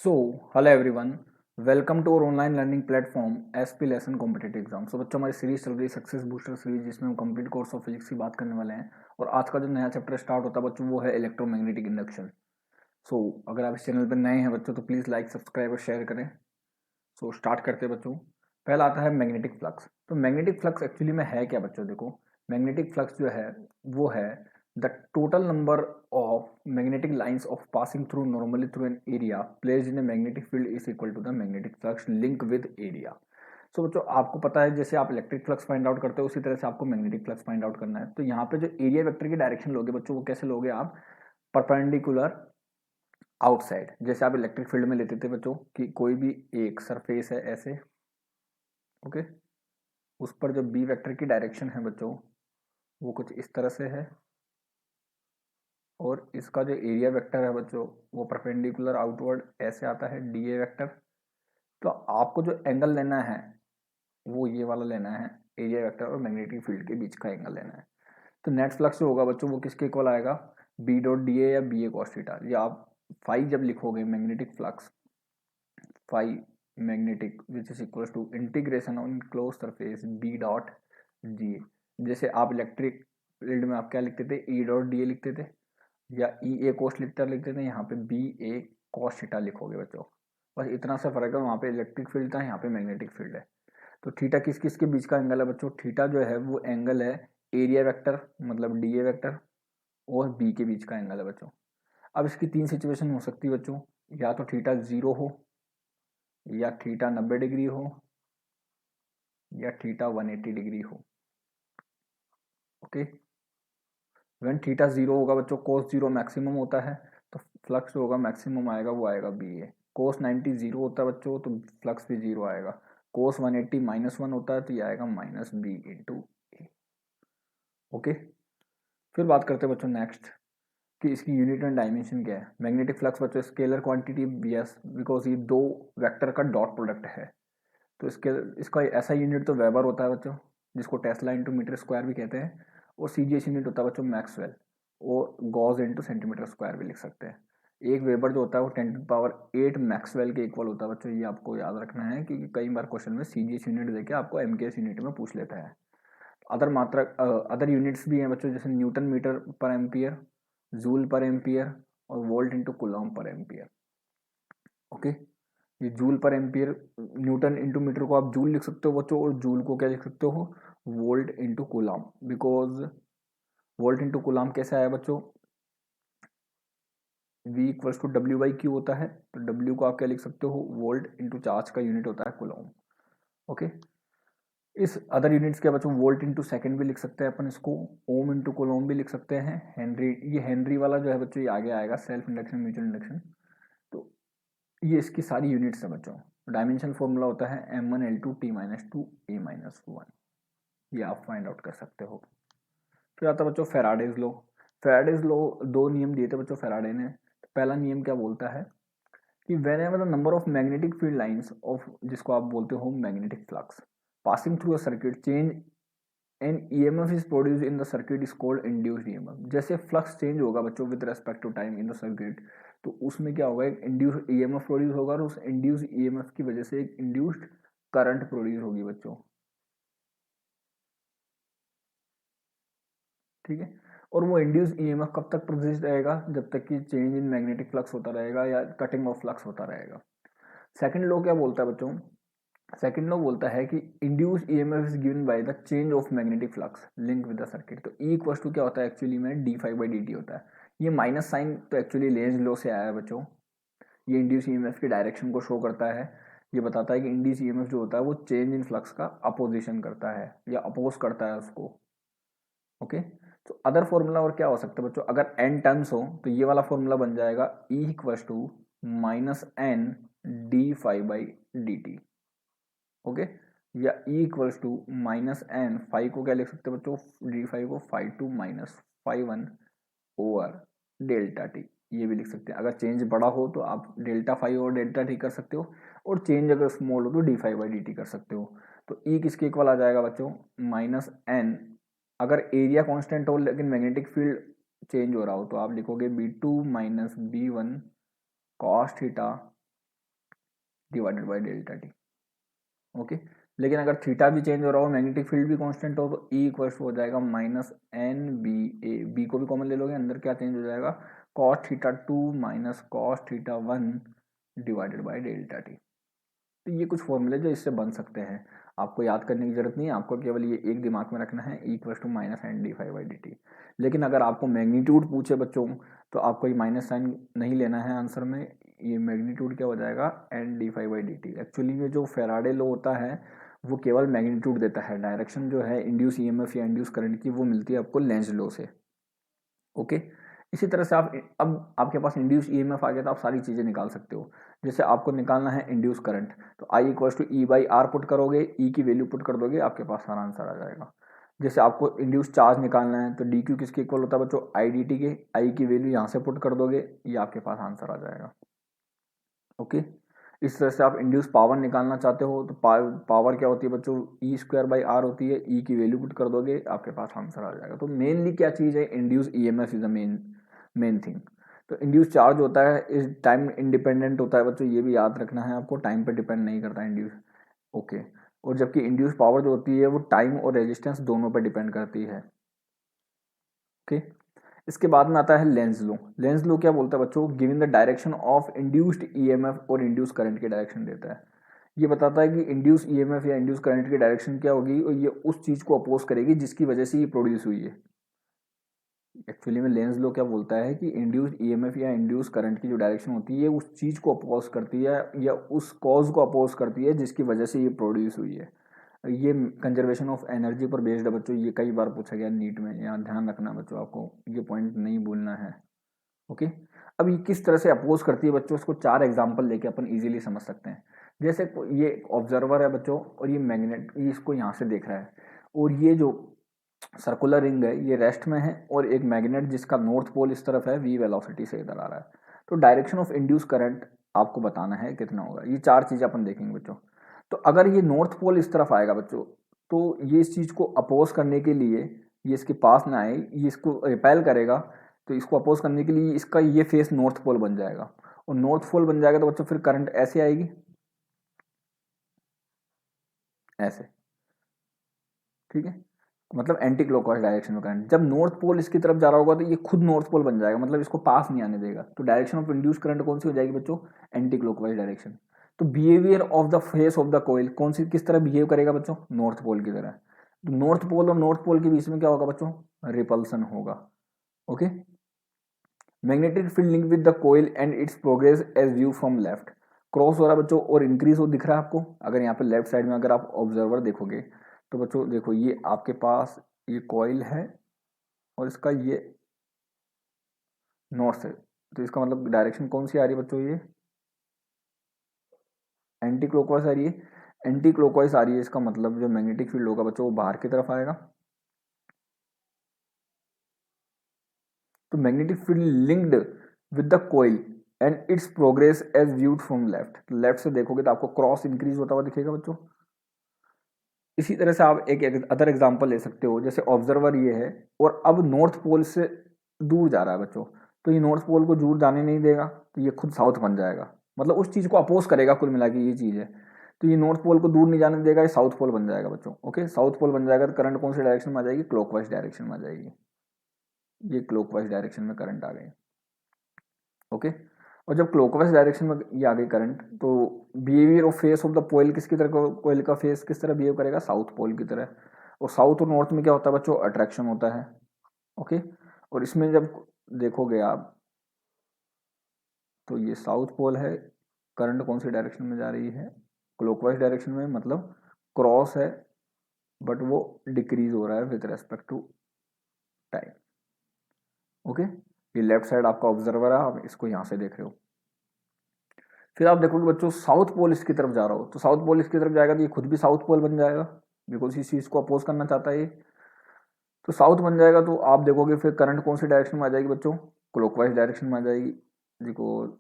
So hello everyone, welcome to our online learning platform SP lesson competitive exam. So बच्चों, हमारी series चल रही है सक्सेस बूस्टर सीरीज, जिसमें हम कंप्लीट कोर्स ऑफ फिजिक्स की बात करने वाले हैं। और आज का जो नया चैप्टर स्टार्ट होता है बच्चों, वो है इलेक्ट्रोमैग्नेटिक इंडक्शन। सो अगर आप इस चैनल पर नए हैं बच्चों, तो प्लीज़ लाइक, सब्सक्राइब और शेयर करें। सो स्टार्ट करते हैं बच्चों। पहला आता है मैग्नेटिक फ्लक्स। तो मैग्नेटिक फ्लक्स एक्चुअली में है क्या बच्चों? देखो, मैग्नेटिक फ्लक्स जो है वो है the total number of magnetic lines of passing through normally through an area placed in a magnetic field is equal to the magnetic flux link with area. So बच्चों, आपको पता है जैसे आप इलेक्ट्रिक फ्लक्स फाइंड आउट करते हो, उसी तरह से आपको मैग्नेटिक फ्लक्स फाइंड आउट करना है। तो यहाँ पे जो एरिया वेक्टर की डायरेक्शन लोगे बच्चों, वो कैसे लोगे आप? Perpendicular outside. जैसे आप इलेक्ट्रिक फील्ड में लेते थे बच्चों कि कोई भी एक सरफेस है ऐसे, ओके, उस पर जो बी वेक्टर की डायरेक्शन है बच्चों, वो कुछ इस तरह से है। और इसका जो एरिया वेक्टर है बच्चों, वो परपेंडिकुलर आउटवर्ड ऐसे आता है, डी ए वेक्टर। तो आपको जो एंगल लेना है वो ये वाला लेना है, एरिया वेक्टर और मैग्नेटिक फील्ड के बीच का एंगल लेना है। तो नेट फ्लक्स जो होगा बच्चों, वो किसके इक्वल आएगा? बी डॉट डी ए या बी ए कॉस थीटा। या आप फाई जब लिखोगे, magnetic flux phi magnetic which is equal to integration on close surface B dot G. जैसे आप इलेक्ट्रिक फील्ड में आप क्या लिखते थे? ई डॉट डी ए लिखते थे, या ई ए कोस थीटा लिखते थे। यहाँ पे बी ए कॉस थीटा लिखोगे बच्चों। बस इतना सा फर्क है, वहाँ पे इलेक्ट्रिक फील्ड था, यहाँ पे मैग्नेटिक फील्ड है। तो थीटा किस किस के बीच का एंगल है बच्चों? थीटा जो है वो एंगल है एरिया वेक्टर मतलब डी ए वेक्टर और बी के बीच का एंगल है बच्चों। अब इसकी तीन सिचुएशन हो सकती है बच्चों। या तो थीटा 0 हो, या थीटा 90 डिग्री हो, या थीटा 180 डिग्री हो। ओके, व्हेन थीटा 0 होगा बच्चों, कोस 0 मैक्सिमम होता है, तो फ्लक्स जो होगा मैक्सिमम आएगा, वो आएगा बी ए। कोस 90 0 होता है बच्चों, तो फ्लक्स भी 0 आएगा। कोस 180 -1 होता है, तो ये आएगा माइनस बी इंटू ए। ओके, फिर बात करते हैं बच्चों नेक्स्ट कि इसकी यूनिट एंड डायमेंशन क्या है। मैग्नेटिक फ्लक्स बच्चों scalar quantity B S, because ये दो वेक्टर का डॉट प्रोडक्ट है। तो इसका ऐसा यूनिट तो वेबर होता है बच्चों, जिसको टेस्ला इंटू मीटर स्क्वायर भी कहते हैं। और सी जी एस यूनिट होता है बच्चों मैक्सवेल, और गॉस इंटू सेंटीमीटर स्क्वायर भी लिख सकते हैं। एक वेबर जो होता है वो 10⁸ मैक्सवेल के इक्वल होता है बच्चों। ये आपको याद रखना है कि कई बार क्वेश्चन में सी जी एस यूनिट देके आपको एम के एस यूनिट में पूछ लेता है। अदर मात्रा अदर यूनिट्स भी हैं बच्चों, जैसे न्यूटन मीटर पर एम्पियर, जूल पर एम्पियर और वोल्ट इंटू कूलम पर एम्पियर। ओके, ये जूल पर एम्पियर, न्यूटन इंटू मीटर को आप जूल लिख सकते हो बच्चों, और जूल को क्या लिख सकते हो? Volt into coulomb. Because volt into coulomb कैसे आया बच्चों? V equals to W by Q होता है, तो W को आप क्या लिख सकते हो? वोल्ट इंटू चार्ज का यूनिट होता है कूलम। ओके, इस अदर यूनिट्स के बच्चों वोल्ट इंटू सेकेंड भी लिख सकते हैं अपन इसको, ओम इंटू कूलम भी लिख सकते हैं, हेनरी। ये हेनरी वाला जो है बच्चों, ये आगे आएगा, सेल्फ इंडक्शन म्यूचुअल इंडक्शन। तो ये इसकी सारी यूनिट्स हैं बच्चों। डायमेंशन फॉर्मूला होता है m1L2T-2 A-1। ये आप फाइंड आउट कर सकते हो। फिर आता है बच्चों फेराडेज लॉ। फेराडेज लॉ दो नियम दिए थे बच्चों फेराडे ने। तो पहला नियम क्या बोलता है कि whenever the number of magnetic field lines of, जिसको आप बोलते हो magnetic flux, passing through a circuit change an EMF is produce in the circuit is called induced EMF. जैसे फ्लक्स चेंज होगा बच्चों with respect to time in the circuit, तो उसमें क्या होगा? एक इंड्यूस्ड ईएमएफ प्रोड्यूस होगा, और उस इंड्यूस्ड ईएमएफ की वजह से एक इंड्यूस्ड करंट प्रोड्यूस होगी बच्चों। ठीक है, और वो इंड्यूस्ड ईएमएफ कब तक प्रोड्यूस रहेगा? जब तक कि चेंज इन मैग्नेटिक फ्लक्स होता रहेगा या कटिंग ऑफ फ्लक्स होता रहेगा। सेकंड लॉ क्या बोलता है बच्चों? सेकंड लॉ बोलता है कि induced EMF is given by the change of magnetic flux link with the circuit. तो ई इक्वल टू क्या होता है एक्चुअली में? D phi by D t होता है। ये माइनस साइन तो एक्चुअली लेंज लॉ से आया है बच्चों। ये इंड्यूस ईएमएफ की डायरेक्शन को शो करता है। ये बताता है कि इंड्यूस ईएमएफ जो होता है वो चेंज इन फ्लक्स का अपोजिशन करता है या अपोज करता है उसको। ओके, तो अदर फॉर्मूला और क्या हो सकता है बच्चों? अगर एन टर्म्स हो तो ये वाला फॉर्मूला बन जाएगा E equal to minus N D phi by D T. Okay, या E equals to minus N, phi को क्या लिख सकते हैं बच्चों? डी फाइव को phi two minus phi one over delta T. ये भी लिख सकते हैं। अगर चेंज बड़ा हो तो आप डेल्टा फाइव और डेल्टा टी कर सकते हो, और चेंज अगर स्मॉल हो तो D phi by D T कर सकते हो। तो ई किसके इक्वल आ जाएगा बच्चों? Minus N. अगर एरिया कांस्टेंट हो लेकिन मैग्नेटिक फील्ड चेंज हो रहा हो, तो आप लिखोगे B two minus B one cos theta divided by delta T. Okay, लेकिन अगर थीटा भी चेंज हो रहा हो, मैग्नेटिक फील्ड भी कांस्टेंट हो, तो ई इक्वल्स हो जाएगा माइनस एन बी ए, बी को भी कॉमन ले लोगे, अंदर क्या चेंज हो जाएगा, cos theta 2 minus cos theta 1 divided by delta T. तो ये कुछ फॉर्मूले जो इससे बन सकते हैं, आपको याद करने की जरूरत नहीं है, आपको केवल ये एक दिमाग में रखना है, E equals to minus N d phi by D t. लेकिन अगर आपको मैग्नीट्यूड पूछे बच्चों, तो आपको ये माइनस साइन नहीं लेना है आंसर में, ये मैग्नीट्यूड क्या हो जाएगा, N d phi by D t. Actually ये जो फेराडे लॉ होता है वो केवल मैग्नीट्यूड देता है, डायरेक्शन जो है इंड्यूस ईएमएफ या इंड्यूस करंट की वो मिलती है आपको लेंज लॉ से। ओके, इसी तरह से आप अब आपके पास इंड्यूस ईएमएफ आ गया तो आप सारी चीज़ें निकाल सकते हो। जैसे आपको निकालना है इंड्यूस करंट, तो I equals to E by R put करोगे, ई की वैल्यू पुट कर दोगे, आपके पास सारा आंसर आ जाएगा। जैसे आपको इंड्यूस चार्ज निकालना है, तो डी क्यू किसके इक्वल होता है बच्चों, आई डी टी के, आई की वैल्यू यहाँ से पुट कर दोगे, ये आपके पास आंसर आ जाएगा। ओके, इस तरह से आप इंड्यूस पावर निकालना चाहते हो, तो पावर क्या होती है बच्चों, ई स्क्वायर बाई आर होती है, ई की वैल्यू पुट कर दोगे, आपके पास आंसर आ जाएगा। तो मेनली क्या चीज़ है, induce EMF is the main thing. तो इंड्यूस चार्ज होता है, इस टाइम इंडिपेंडेंट होता है बच्चों, ये भी याद रखना है आपको, टाइम पर डिपेंड नहीं करता इंड्यूस। ओके, और जबकि इंड्यूस पावर जो होती है वो टाइम और रेजिस्टेंस दोनों पर डिपेंड करती है। ओके, इसके बाद में आता है लेंज लॉ। लेंज लॉ क्या बोलता है बच्चों, giving the direction of induced EMF और इंड्यूस करंट की डायरेक्शन देता है। ये बताता है कि इंड्यूस ईएमएफ या इंड्यूस करंट की डायरेक्शन क्या होगी, और ये उस चीज को अपोज करेगी जिसकी वजह से ये प्रोड्यूस हुई है। एक्चुअली में लेंज लॉ क्या बोलता है कि इंड्यूस ईएमएफ या इंड्यूस करंट की जो डायरेक्शन होती है उस चीज को अपोज करती है या उस कॉज को अपोज करती है जिसकी वजह से ये प्रोड्यूस हुई है। ये कंजर्वेशन ऑफ एनर्जी पर बेस्ड है बच्चों, ये कई बार पूछा गया नीट में, यहाँ ध्यान रखना बच्चों, आपको ये पॉइंट नहीं भूलना है। ओके, अब ये किस तरह से अपोज करती है बच्चों, इसको 4 एग्जांपल लेके अपन इजीली समझ सकते हैं। जैसे ये ऑब्जर्वर है बच्चों, और ये मैग्नेट, ये इसको यहाँ से देख रहा है, और ये जो सर्कुलर रिंग है ये रेस्ट में है, और एक मैग्नेट जिसका नॉर्थ पोल इस तरफ है, वी वेलोसिटी से इधर आ रहा है। तो डायरेक्शन ऑफ इंड्यूस करंट आपको बताना है कितना होगा, ये 4 चीजें अपन देखेंगे बच्चों। तो अगर ये नॉर्थ पोल इस तरफ आएगा बच्चों, तो ये इस चीज को अपोज करने के लिए, ये इसके पास ना आए, ये इसको रिपेल करेगा, तो इसको अपोज करने के लिए इसका ये फेस नॉर्थ पोल बन जाएगा, और नॉर्थ पोल बन जाएगा तो बच्चों फिर करंट ऐसे आएगी, ऐसे। ठीक है, मतलब एंटी क्लॉकवाइज डायरेक्शन में करंट, जब नॉर्थ पोल इसकी तरफ जा रहा होगा तो ये खुद नॉर्थ पोल बन जाएगा, मतलब इसको पास नहीं आने देगा। तो डायरेक्शन ऑफ इंड्यूस करंट कौन सी हो जाएगी बच्चों, एंटी क्लॉकवाइज डायरेक्शन। तो behaviour of the face of the coil कौन सी, किस तरह बिहेव करेगा बच्चों, नॉर्थ पोल की तरह। तो नॉर्थ पोल और नॉर्थ पोल के बीच में क्या होगा बच्चों, रिपल्सन होगा। Okay, magnetic field link with the coil and its progress as view from left, cross हो रहा है बच्चों और इंक्रीज हो दिख रहा है आपको। अगर यहाँ पे लेफ्ट साइड में अगर आप ऑब्जर्वर देखोगे, तो बच्चों देखो ये आपके पास ये कॉइल है, और इसका ये नॉर्थ है, तो इसका मतलब डायरेक्शन कौन सी आ रही है बच्चों, ये एंटी क्लॉकवाइज आ रही है। एंटी क्लॉकवाइज आ रही है, इसका मतलब जो मैग्नेटिक फील्ड होगा बच्चों वो बाहर की तरफ आएगा। तो magnetic field linked with the coil and its progress as viewed from left, left से देखोगे तो आपको क्रॉस इंक्रीज होता हुआ दिखेगा बच्चों। इसी तरह से आप एक अदर एग्जांपल ले सकते हो, जैसे ऑब्जर्वर ये है और अब नॉर्थ पोल से दूर जा रहा है बच्चों, तो ये नॉर्थ पोल को दूर जाने नहीं देगा, तो ये खुद साउथ बन जाएगा, मतलब उस चीज को अपोज करेगा, कुल मिला के ये चीज है। तो ये नॉर्थ पोल को दूर नहीं जाने देगा, ये साउथ पोल बन जाएगा बच्चों। ओके, साउथ पोल बन जाएगा तो करंट कौन सी डायरेक्शन में आ जाएगी, क्लॉकवाइज डायरेक्शन में आ जाएगी, ये क्लॉकवाइज डायरेक्शन में करंट आ गई। ओके, और जब क्लॉकवाइज डायरेक्शन में ये आ गई करंट, तो behaviour of face of the pole किसकी तरह, कोयल का फेस किस तरह बिहेव करेगा, साउथ पोल की तरह। और साउथ और नॉर्थ में क्या होता है बच्चों, अट्रैक्शन होता है। ओके, और इसमें जब देखोगे आप, तो ये साउथ पोल है, करंट कौन सी डायरेक्शन में जा रही है, क्लॉकवाइज डायरेक्शन में, मतलब क्रॉस है, बट वो डिक्रीज हो रहा है with respect to time. Okay, ये लेफ्ट साइड आपका ऑब्जर्वर है, आप इसको यहां से देख रहे हो। फिर आप देखोगे बच्चों साउथ पोल इसकी तरफ जा रहा हो, तो साउथ पोल इसकी तरफ जाएगा तो ये खुद भी साउथ पोल बन जाएगा, बिकॉज इस चीज को अपोज करना चाहता है ये। तो साउथ बन जाएगा, तो आप देखोगे फिर करंट कौन सी डायरेक्शन में आ जाएगी बच्चों, क्लॉकवाइज डायरेक्शन में आ जाएगी। देखो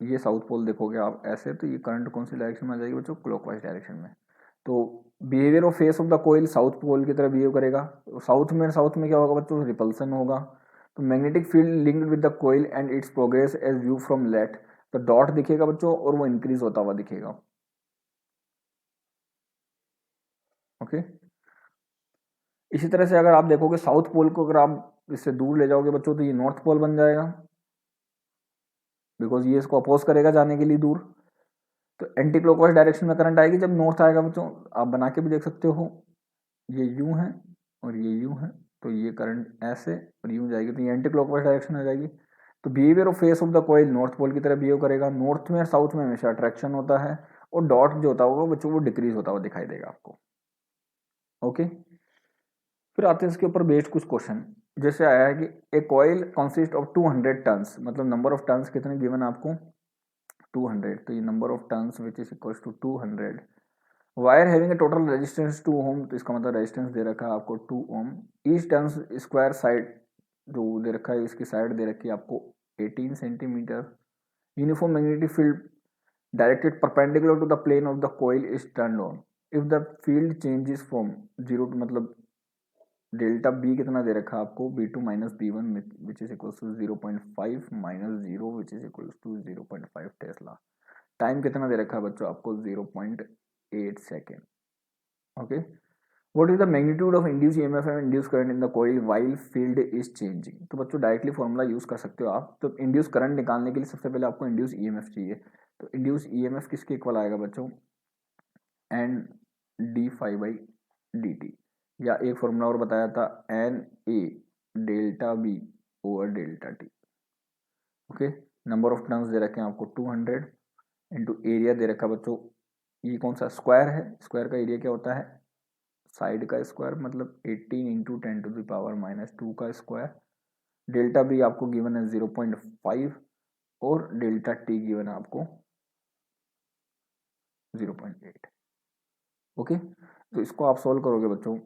ये साउथ पोल देखोगे आप ऐसे, तो ये करंट कौन सी डायरेक्शन में आ जाएगी बच्चों, क्लॉकवाइज डायरेक्शन में। तो behaviour of face of the coil south pole की तरह बिहेव करेगा। तो साउथ में क्या होगा बच्चों, रिपल्सन होगा। तो magnetic field linked with the coil and its progress as view from left, तो डॉट दिखेगा बच्चों और वो इंक्रीज होता हुआ दिखेगा। ओके, इसी तरह से अगर आप देखोगे साउथ पोल को अगर आप इससे दूर ले जाओगे बच्चों तो ये नॉर्थ पोल बन जाएगा, बिकॉज ये इसको अपोज करेगा जाने के लिए दूर। तो एंटी क्लॉकवाइज डायरेक्शन में करंट आएगी जब नॉर्थ आएगा बच्चों, आप बना के भी देख सकते हो, ये यूं है और ये यूं है, तो ये करंट ऐसे और यूं जाएगी, तो ये एंटी क्लॉकवाइज डायरेक्शन आ जाएगी। तो behaviour of face of the coil north pole की तरह बिहेव करेगा, नॉर्थ में और साउथ में हमेशा अट्रैक्शन होता है, और डॉट जो होता होगा बच्चों वो डिक्रीज होता हुआ दिखाई देगा आपको। ओके, फिर आते हैं इसके ऊपर बेस्ड कुछ क्वेश्चन, जैसे आया है कि a coil consist of 200 turns, मतलब नंबर ऑफ टर्न्स कितने गिवन आपको 200, तो ये number of turns which is equal to 200। Wire having a total resistance 2 ohm, तो इसका मतलब रेजिस्टेंस दे रखा है आपको 2 ohm. Each turns square side जो दे रखा है, इसकी साइड दे रखी है आपको 18 centimetre. Uniform magnetic field directed perpendicular to the plane of the coil is turned on if the field changes from 0 to, मतलब डेल्टा बी कितना दे रखा है आपको B2 minus B1 which is equal to 0.5 minus 0 which is equal to 0.5 tesla. Time कितना दे रखा है बच्चों आपको 0.8 second. Okay, what is the magnitude of induce EMF and induce current in the coil while field is changing, तो बच्चों directly formula use कर सकते हो आप। तो इंड्यूस करंट निकालने के लिए सबसे पहले आपको इंड्यूस ईएमएफ चाहिए, तो इंड्यूस ईएमएफ किसके इक्वल आएगा बच्चों, N D phi by D T, या एक फॉर्मूला और बताया था N A delta B over delta T. Okay, number of turns दे रखे हैं आपको 200 इंटू एरिया दे रखा बच्चों, ये कौन सा स्क्वायर है, स्क्वायर का एरिया क्या होता है साइड का स्क्वायर, मतलब 18 into 10 to the power minus 2 का स्क्वायर। डेल्टा बी आपको गिवन है 0.5 और डेल्टा टी गिवन है आपको 0.8। ओके, तो इसको आप सॉल्व करोगे बच्चों,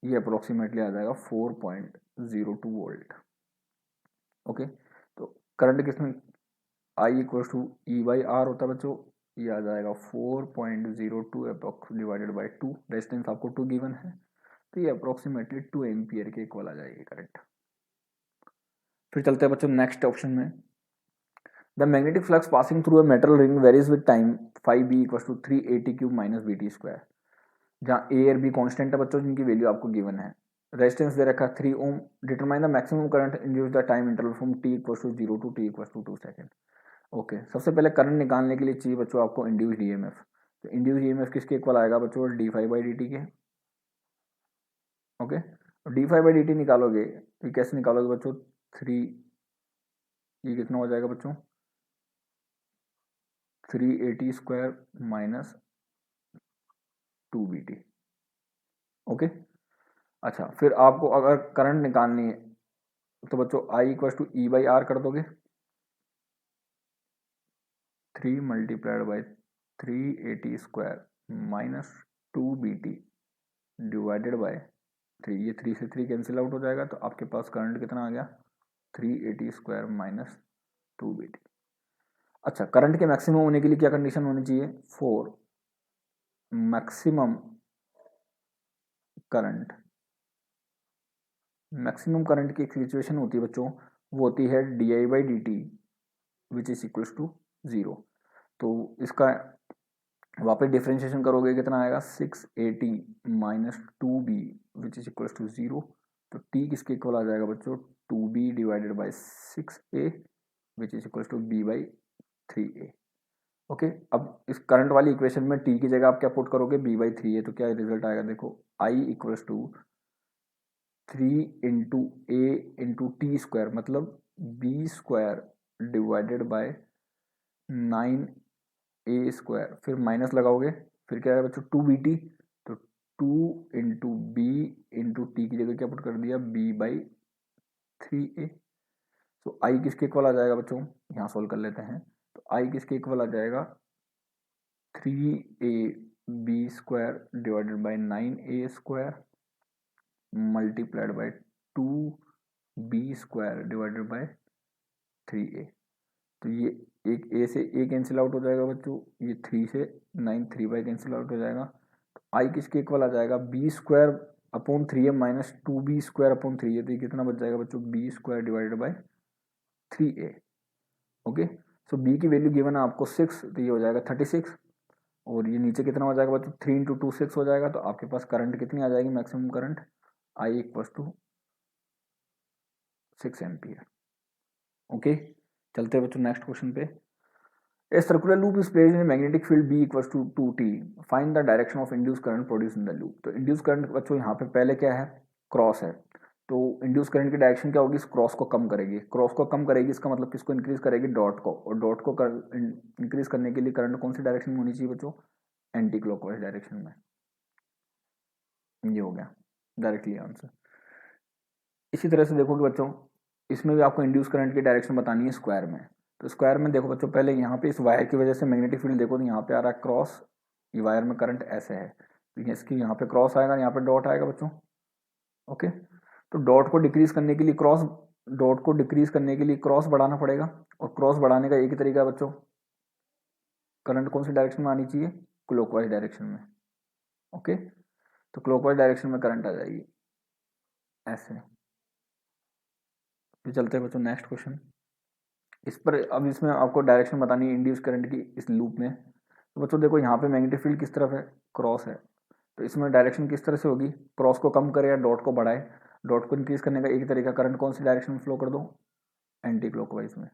ये अप्रोक्सीमेटली आ जाएगा 4.02 वोल्ट। ओके, तो करंट किसमें I equal to E by R होता है बच्चों, ये आ जाएगा 4.02 अप्रोक्स डिवाइडेड बाई 2, रेजिस्टेंस आपको 2 गिवन है, तो ये अप्रोक्सीमेटली 2 एम्पियर के इक्वल आ जाएगी करंट। फिर चलते हैं बच्चों नेक्स्ट ऑप्शन में, the magnetic flux passing through a metal ring varies with time 5b equal to 380 cube minus BT square, जहाँ ए और बी कॉन्स्टेंट है बच्चों जिनकी वैल्यू आपको गिवन है, रेजिस्टेंस दे रखा 3 ohm, determine the maximum current induce the time interval from t equal to 0 to t equal to 2 second. Okay, सबसे पहले करंट निकालने के लिए चाहिए बच्चों आपको इंड्यूस्ड ईएमएफ, तो इंड्यूस्ड ईएमएफ किसके इक्वल आएगा बच्चों d5/dt के। ओके, d5/dt निकालोगे तो कैसे निकालोगे बच्चों, 3, ये कितना हो जाएगा बच्चों 380 स्क्वायर माइनस 2BT। ओके, अच्छा फिर आपको अगर करंट निकालनी है तो बच्चों I equal to E by R कर दोगे, 3 multiplied by 380 square minus 2BT divided by 3, ये 3 से 3 कैंसिल आउट हो जाएगा, तो आपके पास करंट कितना आ गया 380 स्क्वायर माइनस 2BT। अच्छा, करंट के मैक्सिमम होने के लिए क्या कंडीशन होनी चाहिए, 4 मैक्सिमम करंट, मैक्सिमम करंट की एक सिचुएशन होती है बच्चों, वो होती है di/dt which is equal to 0। तो इसका वापस डिफ्रेंशिएशन करोगे कितना आएगा 680 minus 2b which is equal to 0, तो t किसके इक्वल आ जाएगा बच्चों 2b divided by 6a which is equal to b by 3a। Okay, अब इस करंट वाली इक्वेशन में t की जगह आप क्या पुट करोगे b बाई 3a, तो क्या रिजल्ट आएगा देखो I equal to 3 into A into T square, मतलब b square divided by 9a square, फिर माइनस लगाओगे फिर क्या है बच्चों 2BT, तो 2 इंटू बी इंटू टी की जगह क्या पुट कर दिया b बाई 3a। तो I किसके इक्वल आ जाएगा बच्चों, यहाँ सोल्व कर लेते हैं, तो I किसके इक्वल आ जाएगा 3ab square divided by 9a square multiplied by 2b square divided by 3a। तो ये एक a से a कैंसिल आउट हो जाएगा बच्चों, ये 3 से 9 3 बाई कैंसिल आउट हो जाएगा, तो I किसके इक्वल आ जाएगा b square upon 3a minus 2b square upon 3a, तो ये कितना बच जाएगा बच्चों, b square divided by 3a। Okay, so b की वैल्यू गिवन है आपको 6, तो ये हो जाएगा 36, और ये नीचे कितना हो जाएगा बच्चों, 3 इंटू 2 6 हो जाएगा। तो आपके पास करंट कितनी आ जाएगी, maximum current I equals to 6 ampere. Okay, चलते हैं बच्चों नेक्स्ट क्वेश्चन पे। A circular loop is placed in a magnetic field B equals to 2t. Find the direction of induced current produced in the loop. तो induced current बच्चों यहाँ पे पहले क्या है, क्रॉस है, तो इंड्यूस करंट की डायरेक्शन क्या होगी, इस क्रॉस को कम करेगी। क्रॉस को कम करेगी इसका मतलब किसको इंक्रीज करेगी, डॉट को, और डॉट को इंक्रीज करने के लिए करंट कौन सी डायरेक्शन में होनी चाहिए बच्चों, एंटी क्लॉकवाइज डायरेक्शन में। ये हो गया डायरेक्टली आंसर। इसी तरह से देखोगे बच्चों, इसमें भी आपको इंड्यूस करंट की डायरेक्शन बतानी है स्क्वायर में। तो स्क्वायर में देखो बच्चों, पहले यहाँ पे इस वायर की वजह से मैग्नेटिक फील्ड देखो, तो यहाँ पे आ रहा है क्रॉस, ये वायर में करंट ऐसे है, तो इसकी यहाँ पे क्रॉस आएगा, यहाँ पे डॉट आएगा बच्चों। ओके, तो डॉट को डिक्रीज करने के लिए क्रॉस बढ़ाना पड़ेगा, और क्रॉस बढ़ाने का एक ही तरीका है बच्चों, करंट कौन सी डायरेक्शन में आनी चाहिए, क्लॉकवाइज डायरेक्शन में। ओके, तो क्लॉकवाइज डायरेक्शन में करंट आ जाएगी ऐसे। फिर चलते हैं बच्चों नेक्स्ट क्वेश्चन। इस पर अब इसमें आपको डायरेक्शन बतानी है इंड्यूस करंट की इस लूप में। तो बच्चों देखो यहाँ पे मैग्नेटिक फील्ड किस तरफ है, क्रॉस है, तो इसमें डायरेक्शन किस तरह से होगी, क्रॉस को कम करे या डॉट को बढ़ाए। डॉट को इंक्रीज करने का एक तरीका, करंट कौन सी डायरेक्शन में फ्लो कर दो, एंटी क्लॉकवाइज में,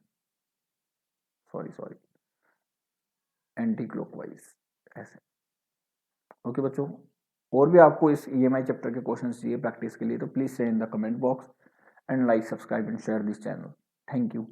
सॉरी एंटी क्लॉकवाइज ऐसे। ओके बच्चों, और भी आपको इस EMI चैप्टर के क्वेश्चंस चाहिए प्रैक्टिस के लिए, तो please share in the comment box and like, subscribe and share this channel. Thank you.